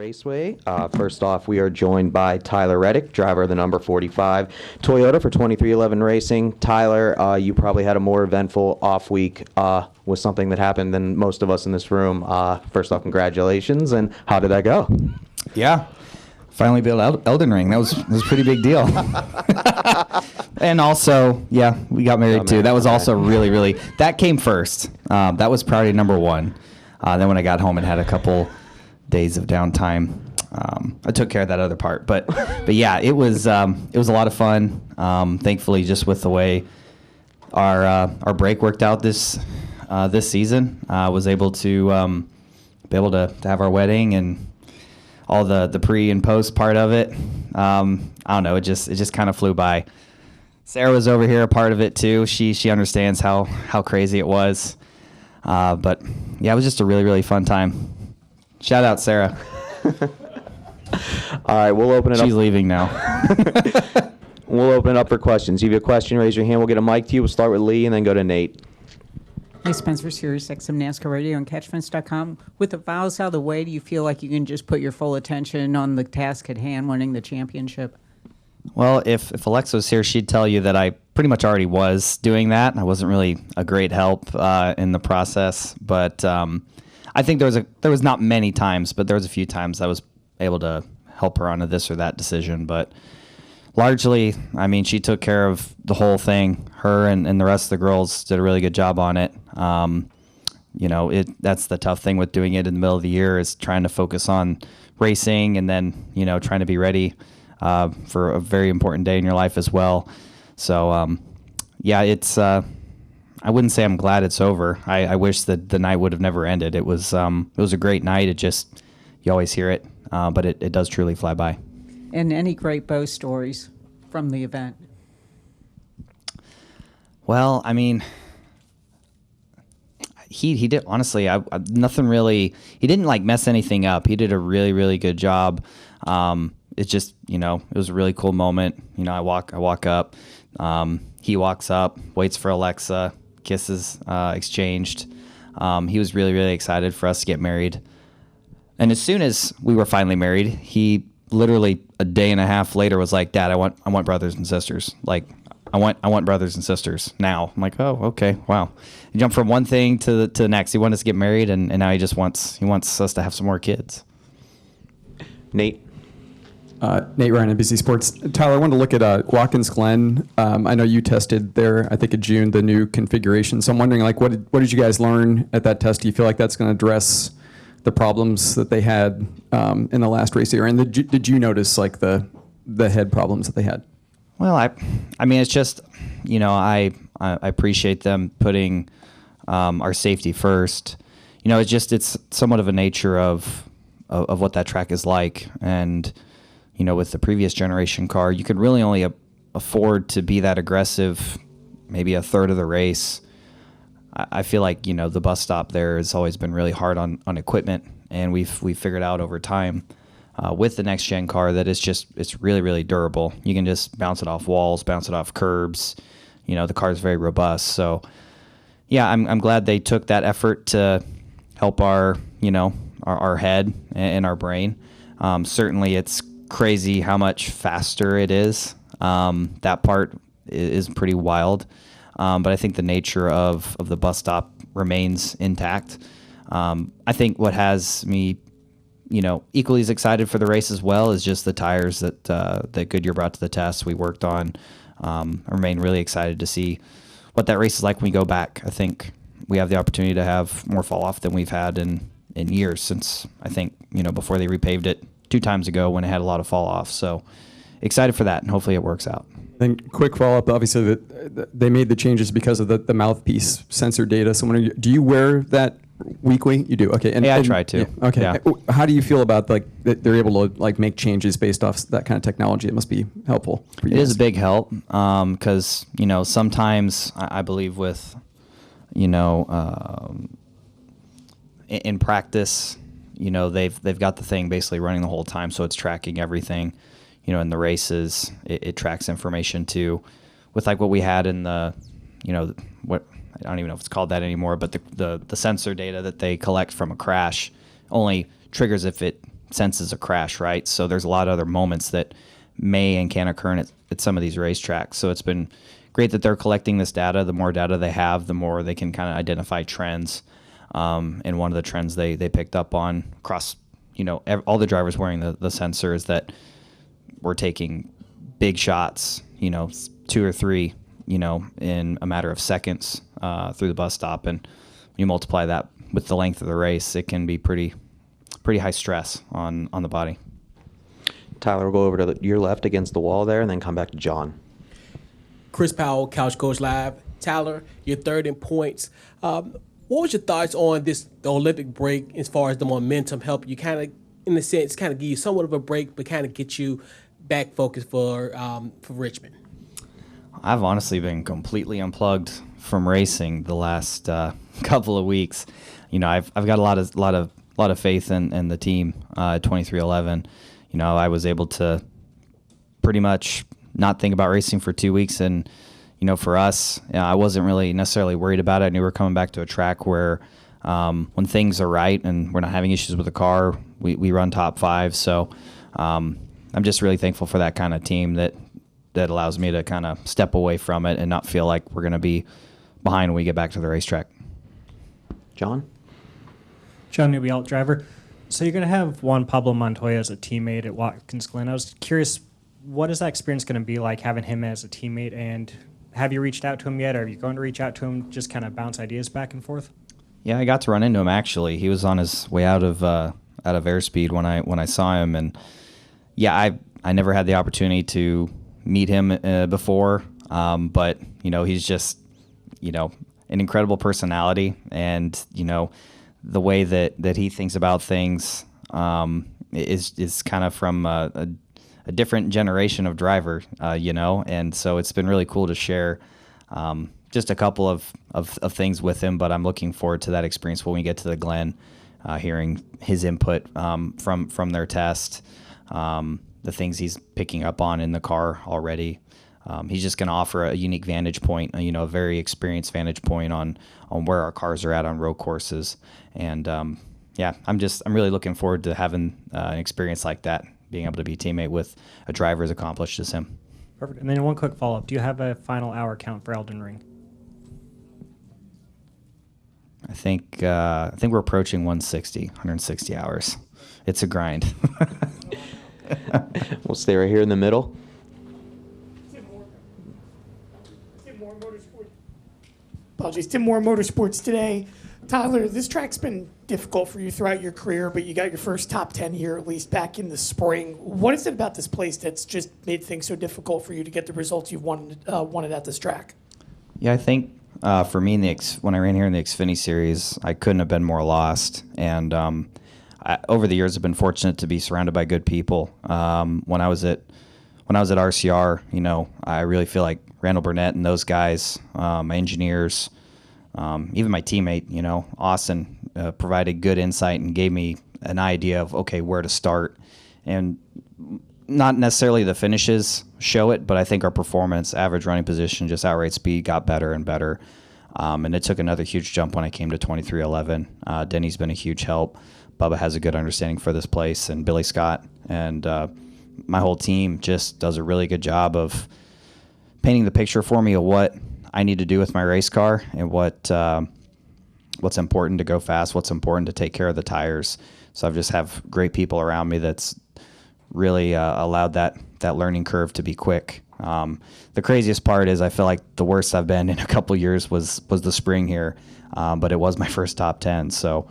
Raceway. First off, we are joined by Tyler Reddick, driver of the number 45 Toyota for 2311 Racing. Tyler, you probably had a more eventful off week with something that happened than most of us in this room. First off, congratulations, and how did that go? Yeah, finally beat Elden Ring. That was a pretty big deal. And also, yeah, we got married too. That was also really, that came first. That was priority number one. Then when I got home and had a couple days of downtime, I took care of that other part. But yeah, it was a lot of fun. Thankfully, just with the way our break worked out this season, I was able to be able to have our wedding and all the pre and post part of it. I don't know, it just kind of flew by. Sarah was over here, a part of it too. She understands how crazy it was. But yeah, it was just a really fun time. Shout out Sarah. All right, we'll open it up. She's leaving now. We'll open it up for questions. If you have a question, raise your hand. We'll get a mic to you. We'll start with Lee and then go to Nate. Hey, Spencer, Sirius XM NASCAR Radio and CatchFence.com. With the fouls out of the way, do you feel like you can just put your full attention on the task at hand, winning the championship? Well, if Alexa was here, she'd tell you that I pretty much already was doing that. I wasn't really a great help in the process, but I think there was not many times, but there was a few times I was able to help her on a this or that decision. But largely, I mean, she took care of the whole thing. Her and the rest of the girls did a really good job on it. That's the tough thing with doing it in the middle of the year, is trying to focus on racing and then, trying to be ready for a very important day in your life as well. So, yeah, it's, I wouldn't say I'm glad it's over. I wish that the night would have never ended. It was a great night. It just, you always hear it, but it does truly fly by. And any great Bo stories from the event? Well, I mean, he did, honestly, nothing really, he didn't like mess anything up. He did a really good job. It's just, it was a really cool moment. I walk up, he walks up, waits for Alexa, kisses exchanged. He was really excited for us to get married. And as soon as we were finally married, he literally a day and a half later was like, "Dad, I want brothers and sisters. Like, I want brothers and sisters now." I'm like, "Oh, okay, wow." He jumped from one thing to the next. He wanted us to get married, and now he wants us to have some more kids. Nate. Nate Ryan, NBC Sports. Tyler, I wanted to look at Watkins Glen. I know you tested there, I think in June, the new configuration. So I'm wondering, like, what did you guys learn at that test? Do you feel like that's going to address the problems that they had in the last race year? And did you notice like the head problems that they had? Well, I mean, it's just, I appreciate them putting our safety first. It's somewhat of a nature of what that track is like. And, with the previous generation car, you could really only afford to be that aggressive maybe a third of the race. I feel like, the bus stop there has always been really hard on equipment, and we've figured out over time with the next gen car that it's really durable. You can just bounce it off walls, bounce it off curbs. The car is very robust. So yeah, I'm glad they took that effort to help our head and our brain. Certainly it's crazy how much faster it is. That part is pretty wild. But I think the nature of the bus stop remains intact. I think what has me, equally as excited for the race as well is just the tires that Goodyear brought to the test. We worked on. I remain really excited to see what that race is like when we go back. I think we have the opportunity to have more fall off than we've had in years since, I think, before they repaved it 2 times ago when it had a lot of fall off. So excited for that, and hopefully it works out. Then quick follow-up, obviously they made the changes because of the mouthpiece sensor data. So do you wear that weekly? You do, okay. I try to. Yeah, okay. Yeah. How do you feel about that they're able to make changes based off that kind of technology? It must be helpful for you. It is a big help because sometimes I believe with in practice, they've got the thing basically running the whole time, so it's tracking everything. In the races, it tracks information too, with like what we had in the, what I don't even know if it's called that anymore, but the sensor data that they collect from a crash only triggers if it senses a crash, right? So there's a lot of other moments that may and can occur at some of these racetracks. So it's been great that they're collecting this data. The more data they have, the more they can kind of identify trends. And one of the trends they picked up on across, all the drivers wearing the sensor is that we're taking big shots, 2 or 3, in a matter of seconds through the bus stop. And when you multiply that with the length of the race, it can be pretty high stress on the body. Tyler, we'll go over to your left against the wall there and then come back to John. Chris Powell, Couch Coach Live. Tyler, you're third in points. What was your thoughts on the Olympic break as far as the momentum help you kind of, in a sense, kind of give you somewhat of a break, but kind of get you back focused for Richmond? I've honestly been completely unplugged from racing the last couple of weeks. I've got a lot of faith in the team at 2311. I was able to pretty much not think about racing for 2 weeks, and for us, I wasn't really necessarily worried about it. I knew we were coming back to a track where when things are right and we're not having issues with the car, we run top 5. So I'm just really thankful for that kind of team that allows me to kind of step away from it and not feel like we're going to be behind when we get back to the racetrack. John Newby, alt driver. So you're going to have Juan Pablo Montoya as a teammate at Watkins Glen. I was curious, what is that experience going to be like having him as a teammate, and have you reached out to him yet, or are you going to reach out to him, just kind of bounce ideas back and forth? Yeah, I got to run into him actually. He was on his way out of airspeed when I saw him, and yeah, I never had the opportunity to meet him before, but he's just an incredible personality, and the way that he thinks about things is kind of from a different generation of driver, and so it's been really cool to share just a couple of things with him, but I'm looking forward to that experience when we get to the Glen, hearing his input from their test, the things he's picking up on in the car already. He's just going to offer a unique vantage point, a very experienced vantage point on where our cars are at on road courses. And I'm really looking forward to having an experience like that, being able to be a teammate with a driver as accomplished as him. Perfect. And then one quick follow-up. Do you have a final hour count for Elden Ring? I think we're approaching 160 hours. It's a grind. We'll stay right here in the middle. Apologies. Tim Moore, Motorsports Today. Tyler, this track's been difficult for you throughout your career, but you got your first top 10 here, at least back in the spring. What is it about this place that's just made things so difficult for you to get the results you've wanted at this track? Yeah, I think for me, when I ran here in the Xfinity Series, I couldn't have been more lost. And over the years, I've been fortunate to be surrounded by good people. When I was at RCR, I really feel like Randall Burnett and those guys, my engineers, even my teammate, Austin, provided good insight and gave me an idea of, okay, where to start. And not necessarily the finishes show it, but I think our performance, average running position, just outright speed got better and better. And it took another huge jump when I came to 2311. Denny's been a huge help. Bubba has a good understanding for this place, and Billy Scott. And my whole team just does a really good job of painting the picture for me of what I need to do with my race car and what's important to go fast, what's important to take care of the tires. So I've just have great people around me that's really allowed that learning curve to be quick. The craziest part is I feel like the worst I've been in a couple years was the spring here, but it was my first top 10. So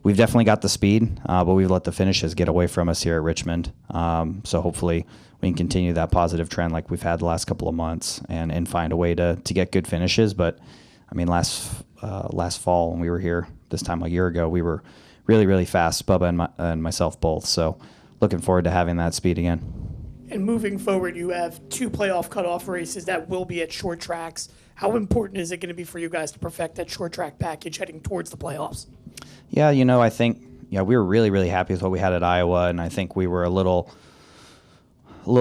we've definitely got the speed, but we've let the finishes get away from us here at Richmond. So hopefully we can continue that positive trend like we've had the last couple of months and find a way to get good finishes. But I mean, last fall when we were here this time a year ago, we were really, really fast, Bubba and myself both. So looking forward to having that speed again. And moving forward, you have 2 playoff cutoff races that will be at short tracks. How important is it going to be for you guys to perfect that short track package heading towards the playoffs? Yeah, I think we were really, really happy with what we had at Iowa, and I think we were a little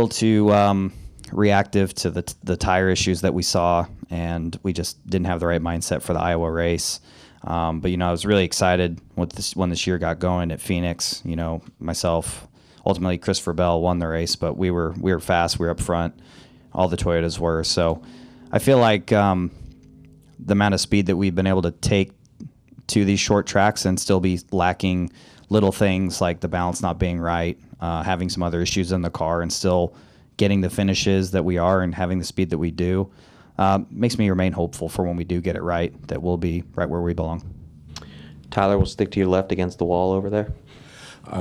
too reactive to the tire issues that we saw, and we just didn't have the right mindset for the Iowa race. But, I was really excited when this year got going at Phoenix. Myself, ultimately Christopher Bell won the race, but we were fast. We were up front. All the Toyotas were. So I feel like the amount of speed that we've been able to take to these short tracks and still be lacking little things like the balance not being right, having some other issues in the car, and still getting the finishes that we are and having the speed that we do, makes me remain hopeful for when we do get it right, that we'll be right where we belong. Tyler, will stick to your left against the wall over there.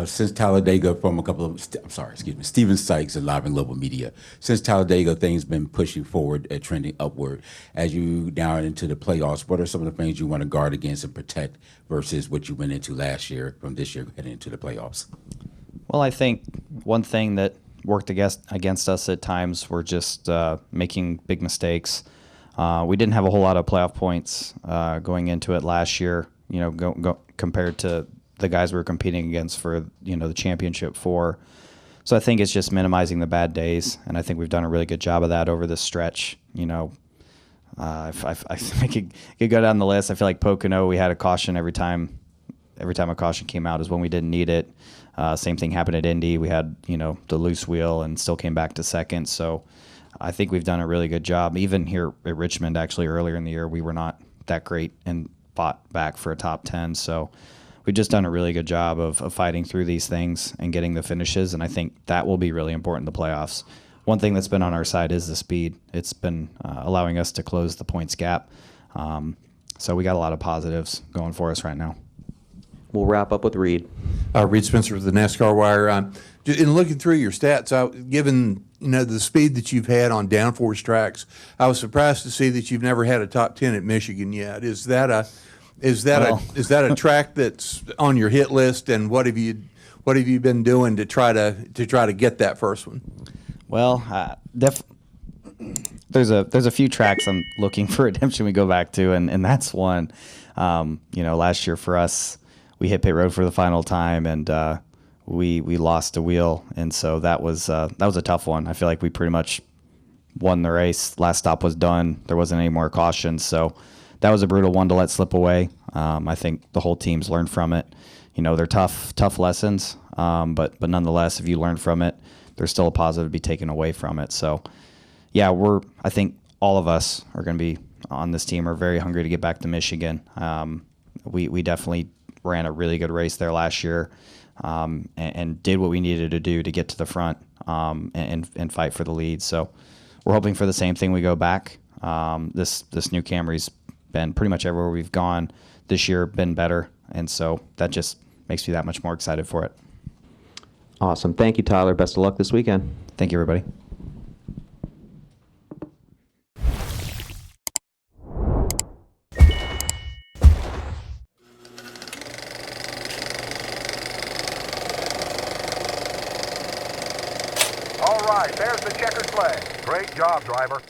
Since Talladega, from Steven Sykes and Live and Global Media. Since Talladega, things been pushing forward and trending upward. As you now into the playoffs, what are some of the things you want to guard against and protect versus what you went into last year from this year heading into the playoffs? Well, I think one thing that worked against us at times were just making big mistakes. We didn't have a whole lot of playoff points going into it last year, compared to the guys we were competing against for, the championship for. So I think it's just minimizing the bad days, and I think we've done a really good job of that over this stretch. I could go down the list. I feel like Pocono, we had a caution every time a caution came out is when we didn't need it. Same thing happened at Indy. We had, the loose wheel and still came back to second. So I think we've done a really good job. Even here at Richmond, actually, earlier in the year, we were not that great and fought back for a top 10. So we've just done a really good job of fighting through these things and getting the finishes, and I think that will be really important in the playoffs. One thing that's been on our side is the speed. It's been allowing us to close the points gap. So we got a lot of positives going for us right now. We'll wrap up with Reed. Reed Spencer with the NASCAR Wire. In looking through your stats, given the speed that you've had on downforce tracks, I was surprised to see that you've never had a top 10 at Michigan yet. Is that a track that's on your hit list, and what have you been doing to try to get that first one? Well, there's a few tracks I'm looking for redemption we go back to, and that's one. Last year for us, we hit pit road for the final time, and we lost a wheel, and so that was a tough one. I feel like we pretty much won the race. Last stop was done. There wasn't any more cautions, so that was a brutal one to let slip away. I think the whole team's learned from it. They're tough lessons, but nonetheless, if you learn from it, there's still a positive to be taken away from it. So, yeah, I think all of us are going to be on this team are very hungry to get back to Michigan. We definitely ran a really good race there last year, and did what we needed to do to get to the front and fight for the lead. So we're hoping for the same thing. We go back. This new Camry's been pretty much everywhere we've gone this year, been better, and so that just makes me that much more excited for it. Awesome. Thank you, Tyler. Best of luck this weekend. Thank you, everybody. All right, there's the checkered flag. Great job, driver.